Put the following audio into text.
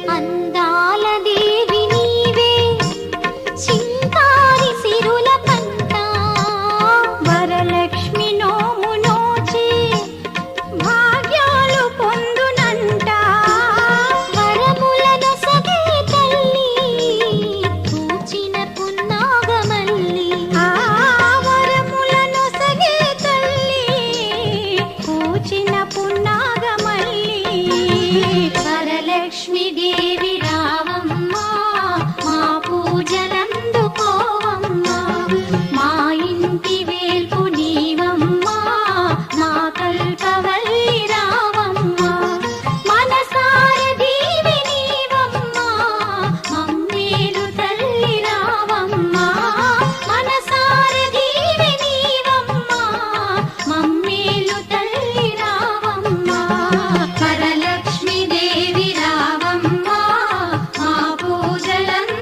అందాల దేవి నీవే చింకారి సిరుల పంట వరలక్ష్మి నోము నోచి భాగ్యాలు పొందునంట వరములను సగే తల్లి పూచిన పున్నాగమల్లి వరములను సగే తల్లి పూచిన పున్నాగమల్లి వరలక్ష్మి దేవి రావ